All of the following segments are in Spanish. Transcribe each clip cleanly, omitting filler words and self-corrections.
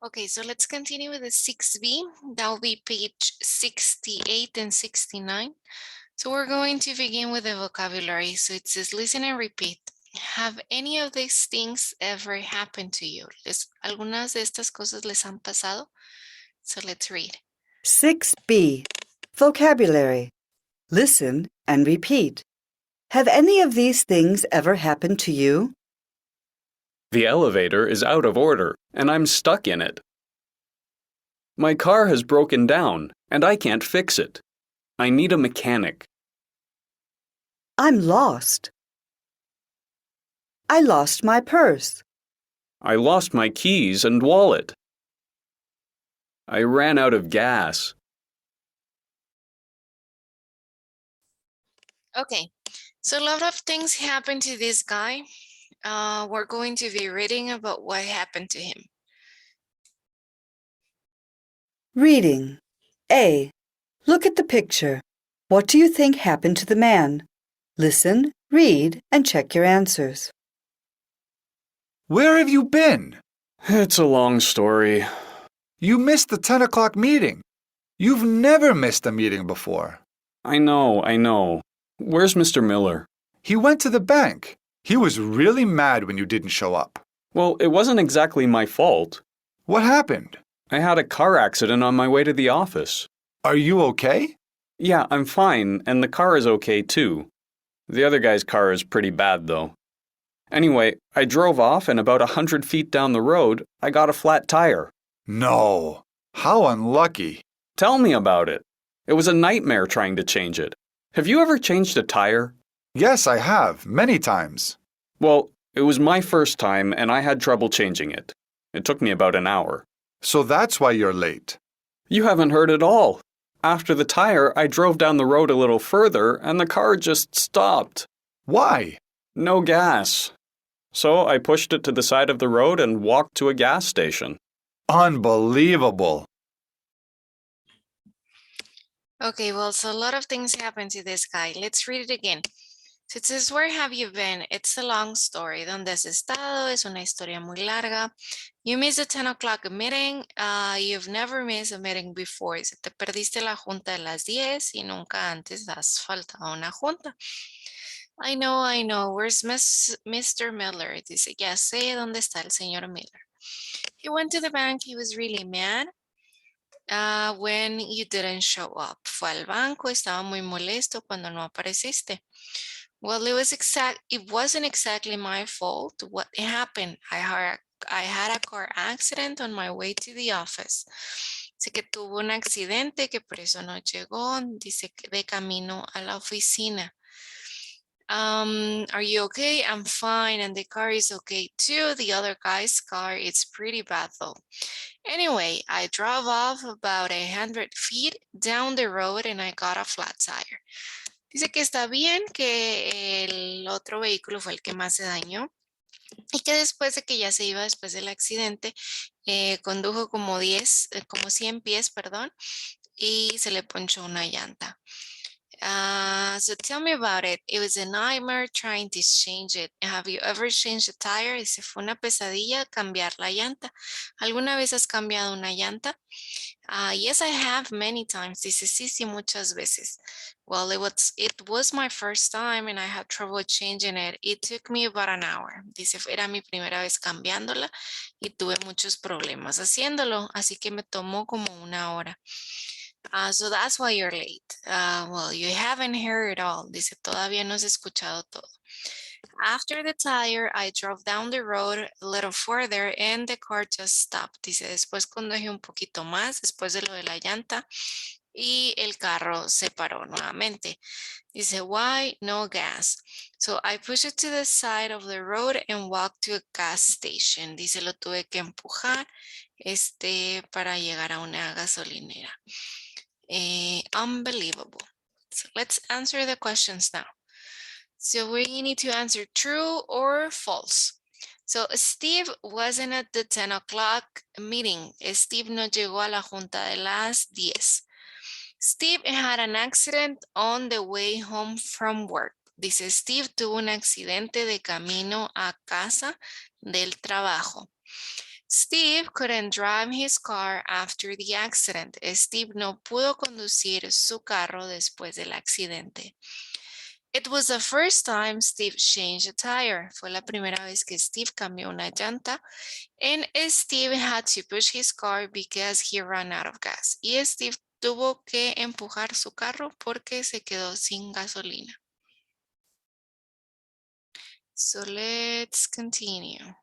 Okay, so let's continue with the 6B. That will be page 68 and 69. So we're going to begin with the vocabulary. So it says listen and repeat. Have any of these things ever happened to you? ¿Algunas de estas cosas les han pasado? So let's read. 6B. Vocabulary. Listen and repeat. Have any of these things ever happened to you? The elevator is out of order, and I'm stuck in it. My car has broken down, and I can't fix it. I need a mechanic. I'm lost. I lost my purse. I lost my keys and wallet. I ran out of gas. Okay, so a lot of things happened to this guy. We're going to be reading about what happened to him. Reading. A. Look at the picture. What do you think happened to the man? Listen, read, and check your answers. Where have you been? It's a long story. You missed the 10 o'clock meeting. You've never missed a meeting before. I know. Where's Mr. Miller? He went to the bank. He was really mad when you didn't show up. Well, it wasn't exactly my fault. What happened? I had a car accident on my way to the office. Are you okay? Yeah, I'm fine, and the car is okay too. The other guy's car is pretty bad, though. Anyway, I drove off, and about 100 feet down the road, I got a flat tire. No. How unlucky. Tell me about it. It was a nightmare trying to change it. Have you ever changed a tire? Yes, I have, many times. Well, it was my first time, and I had trouble changing it. It took me about an hour. So that's why you're late. You haven't heard it all. After the tire, I drove down the road a little further, and the car just stopped. Why? No gas. So I pushed it to the side of the road and walked to a gas station. Unbelievable. Okay, well, so a lot of things happened to this guy. Let's read it again. So it says, where have you been? It's a long story. ¿Dónde has estado? Es una historia muy larga. You missed a 10 o'clock meeting. You've never missed a meeting before. Dice, te perdiste la junta de las 10 y nunca antes has faltado a una junta. I know. Where's Mr. Miller? Dice, ya sé dónde está el señor Miller. He went to the bank. He was really mad. When you didn't show up. Fue al banco, estaba muy molesto cuando no apareciste. Well, it wasn't exactly my fault. What happened? I had a car accident on my way to the office. Dice que tuvo un accidente que por eso no llegó. Dice que de camino a la oficina. Are you okay? I'm fine, and the car is okay too. The other guy's car is pretty bad though. Anyway, I drove off about 100 feet down the road and I got a flat tire. Dice que está bien, que el otro vehículo fue el que más se dañó y que después de que ya se iba después del accidente, condujo como 100 pies, perdón, y se le ponchó una llanta. So tell me about it. It was a nightmare trying to change it. Have you ever changed a tire? Dice, fue una pesadilla cambiar la llanta. ¿Alguna vez has cambiado una llanta? Yes, I have many times. Dice, sí, muchas veces. Well, it was my first time and I had trouble changing it. It took me about an hour. Dice, era mi primera vez cambiándola y tuve muchos problemas haciéndolo, así que me tomó como una hora. So that's why you're late. Well, you haven't heard it all. Dice, todavía no has escuchado todo. After the tire, I drove down the road a little further and the car just stopped. Dice, después conduje un poquito más, después de lo de la llanta, y el carro se paró nuevamente. Dice, why? No gas. So I pushed it to the side of the road and walked to a gas station. Dice, lo tuve que empujar para llegar a una gasolinera. Unbelievable. So let's answer the questions now. So we need to answer true or false. So Steve wasn't at the 10 o'clock meeting. Steve no llegó a la junta de las 10. Steve had an accident on the way home from work. Dice, Steve tuvo un accidente de camino a casa del trabajo. Steve couldn't drive his car after the accident. Steve no pudo conducir su carro después del accidente. It was the first time Steve changed a tire. Fue la primera vez que Steve cambió una llanta. And Steve had to push his car because he ran out of gas. Y Steve tuvo que empujar su carro porque se quedó sin gasolina. So let's continue.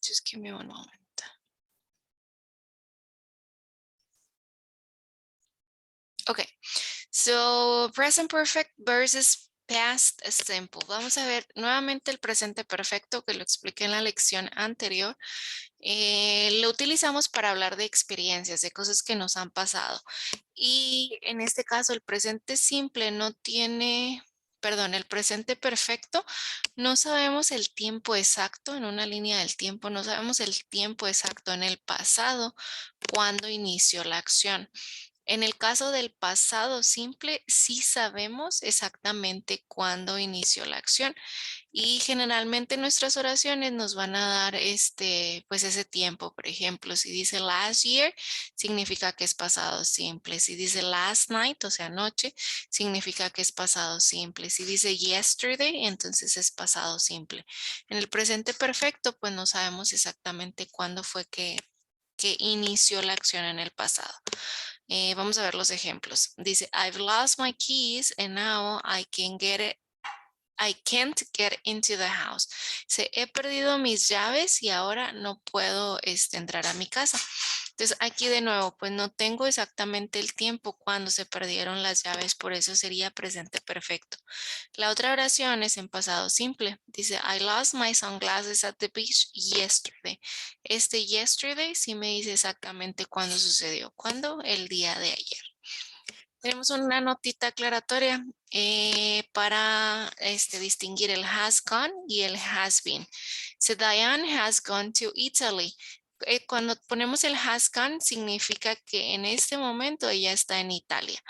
Just give me one moment. Okay, so present perfect versus past simple. Vamos a ver nuevamente el presente perfecto que lo expliqué en la lección anterior. Lo utilizamos para hablar de experiencias, de cosas que nos han pasado. Y en este caso el presente simple no tiene, perdón, el presente perfecto, no sabemos el tiempo exacto en una línea del tiempo, no sabemos el tiempo exacto en el pasado cuando inició la acción. En el caso del pasado simple, sí sabemos exactamente cuándo inició la acción y generalmente nuestras oraciones nos van a dar pues ese tiempo. Por ejemplo, si dice last year, significa que es pasado simple. Si dice last night, o sea, anoche, significa que es pasado simple. Si dice yesterday, entonces es pasado simple. En el presente perfecto, pues no sabemos exactamente cuándo fue que inició la acción en el pasado. Vamos a ver los ejemplos. Dice, I've lost my keys and now I can't get into the house. He perdido mis llaves y ahora no puedo entrar a mi casa. Entonces aquí de nuevo, pues no tengo exactamente el tiempo cuando se perdieron las llaves, por eso sería presente perfecto. La otra oración es en pasado simple. Dice, I lost my sunglasses at the beach yesterday. Yesterday sí me dice exactamente cuándo sucedió. ¿Cuándo? El día de ayer. Tenemos una notita aclaratoria para distinguir el has gone y el has been. So Diane has gone to Italy. Cuando ponemos el has gone significa que en este momento ella está en Italia.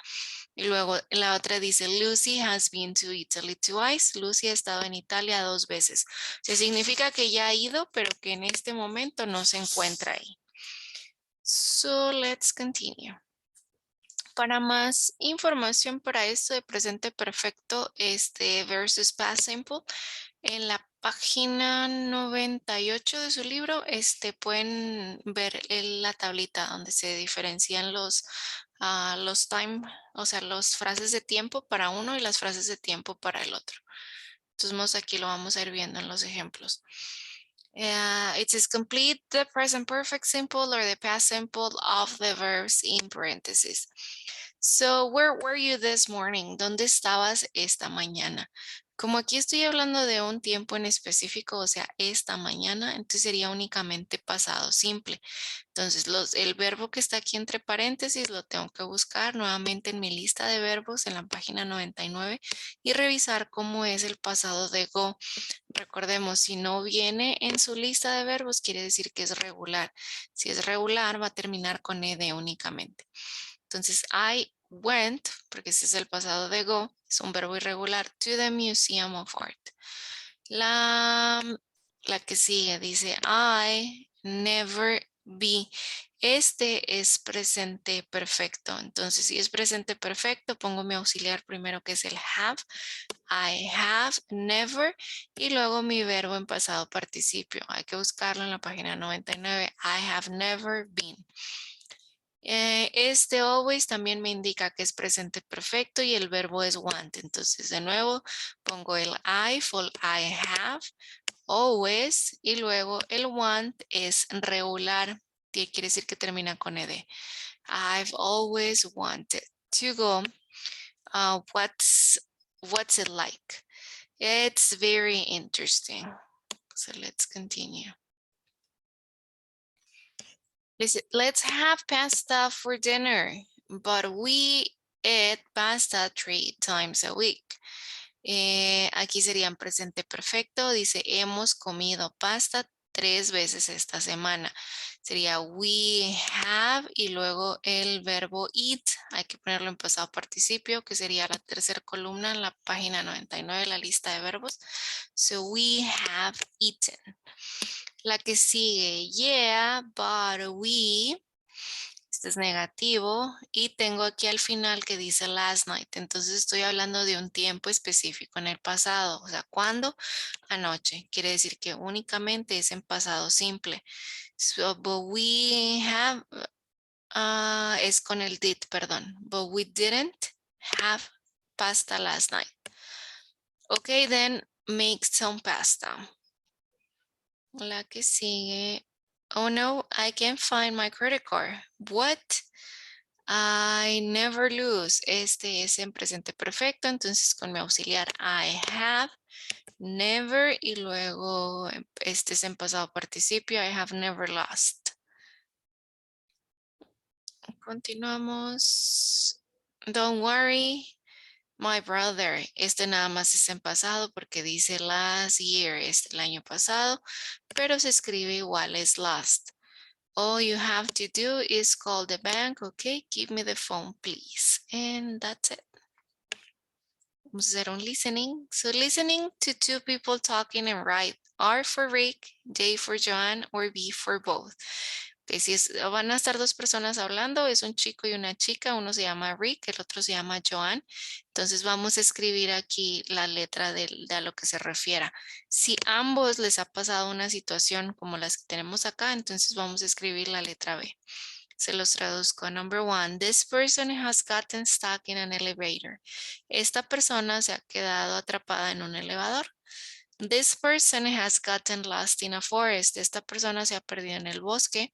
Y luego la otra dice Lucy has been to Italy twice. Lucy ha estado en Italia 2 veces. O sea, significa que ya ha ido, pero que en este momento no se encuentra ahí. So let's continue. Para más información para esto de presente perfecto, versus past simple, en la página 98 de su libro, pueden ver la tablita donde se diferencian los time, o sea, las frases de tiempo para uno y las frases de tiempo para el otro. Entonces aquí lo vamos a ir viendo en los ejemplos. It says complete the present perfect simple or the past simple of the verbs in parentheses. So, where were you this morning? ¿Dónde estabas esta mañana? Como aquí estoy hablando de un tiempo en específico, o sea, esta mañana, entonces sería únicamente pasado simple. Entonces, el verbo que está aquí entre paréntesis lo tengo que buscar nuevamente en mi lista de verbos en la página 99 y revisar cómo es el pasado de go. Recordemos, si no viene en su lista de verbos, quiere decir que es regular. Si es regular, va a terminar con ed únicamente. Entonces, I went, porque ese es el pasado de go, es un verbo irregular, to the Museum of Art. La que sigue dice, I never be. Este es presente perfecto. Entonces, si es presente perfecto, pongo mi auxiliar primero que es el have. I have never y luego mi verbo en pasado participio. Hay que buscarlo en la página 99. I have never been. Always también me indica que es presente perfecto y el verbo es want. Entonces, de nuevo, pongo el I for I have, always, y luego el want es regular, que quiere decir que termina con ed. I've always wanted to go. What's it like? It's very interesting. So let's continue. Let's have pasta for dinner, but we eat pasta 3 times a week. Aquí sería en presente perfecto. Dice, hemos comido pasta 3 veces esta semana. Sería we have y luego el verbo eat. Hay que ponerlo en pasado participio, que sería la tercera columna en la página 99 de la lista de verbos. So we have eaten. La que sigue, yeah, but we. Este es negativo. Y tengo aquí al final que dice last night. Entonces estoy hablando de un tiempo específico en el pasado. O sea, ¿cuándo? Anoche. Quiere decir que únicamente es en pasado simple. So, but we have, es con el did, perdón. But we didn't have pasta last night. Okay, then make some pasta. La que sigue. Oh no, I can't find my credit card. What? I never lose. Este es en presente perfecto, entonces con mi auxiliar I have, never y luego este es en pasado participio. I have never lost. Continuamos. Don't worry, my brother. Este nada más es en pasado porque dice last year, es el año pasado, pero se escribe igual, es last. All you have to do is call the bank. Okay, give me the phone, please. And that's it. Vamos a hacer un listening. So listening to two people talking and write R for Rick, J for Joanne, or B for both. Okay, si van a estar dos personas hablando, es un chico y una chica, uno se llama Rick, el otro se llama Joanne. Entonces vamos a escribir aquí la letra de a lo que se refiera. Si ambos les ha pasado una situación como las que tenemos acá, entonces vamos a escribir la letra B. Se los traduzco. Number one, this person has gotten stuck in an elevator. Esta persona se ha quedado atrapada en un elevador. This person has gotten lost in a forest. Esta persona se ha perdido en el bosque.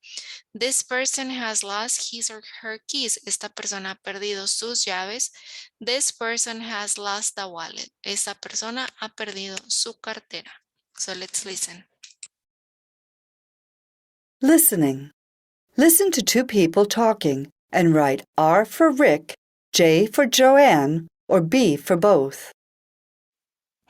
This person has lost his or her keys. Esta persona ha perdido sus llaves. This person has lost the wallet. Esta persona ha perdido su cartera. So let's listen. Listening. Listen to two people talking and write R for Rick, J for Joanne, or B for both.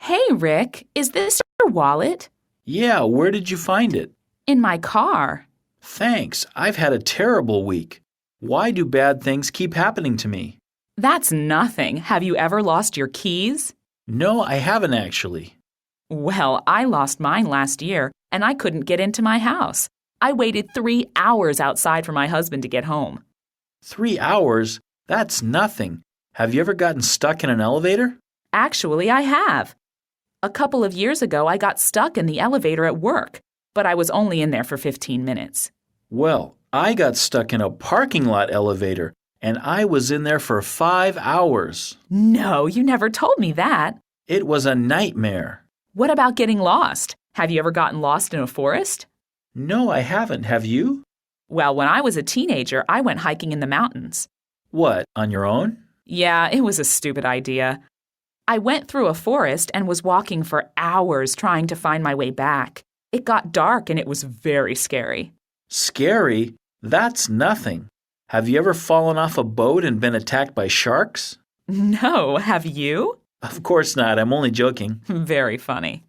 Hey, Rick, is this your wallet? Yeah, where did you find it? In my car. Thanks, I've had a terrible week. Why do bad things keep happening to me? That's nothing. Have you ever lost your keys? No, I haven't actually. Well, I lost mine last year, and I couldn't get into my house. I waited 3 hours outside for my husband to get home. 3 hours? That's nothing. Have you ever gotten stuck in an elevator? Actually, I have. A couple of years ago, I got stuck in the elevator at work, but I was only in there for 15 minutes. Well, I got stuck in a parking lot elevator, and I was in there for 5 hours. No, you never told me that. It was a nightmare. What about getting lost? Have you ever gotten lost in a forest? No, I haven't. Have you? Well, when I was a teenager, I went hiking in the mountains. What, on your own? Yeah, it was a stupid idea. I went through a forest and was walking for hours trying to find my way back. It got dark and it was very scary. Scary? That's nothing. Have you ever fallen off a boat and been attacked by sharks? No, have you? Of course not. I'm only joking. Very funny.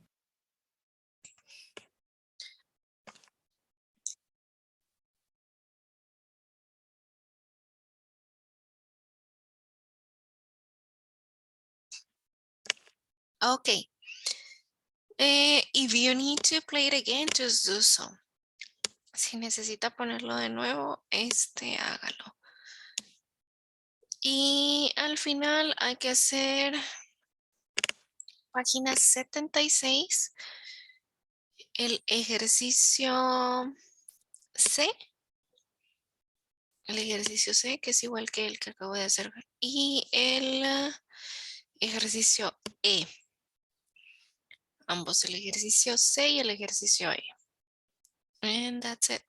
Okay. If you need to play it again, just do so. Si necesita ponerlo de nuevo, hágalo. Y al final hay que hacer página 76, el ejercicio C. El ejercicio C, que es igual que el que acabo de hacer. Y el ejercicio E. Ambos, el ejercicio C y el ejercicio E. And that's it.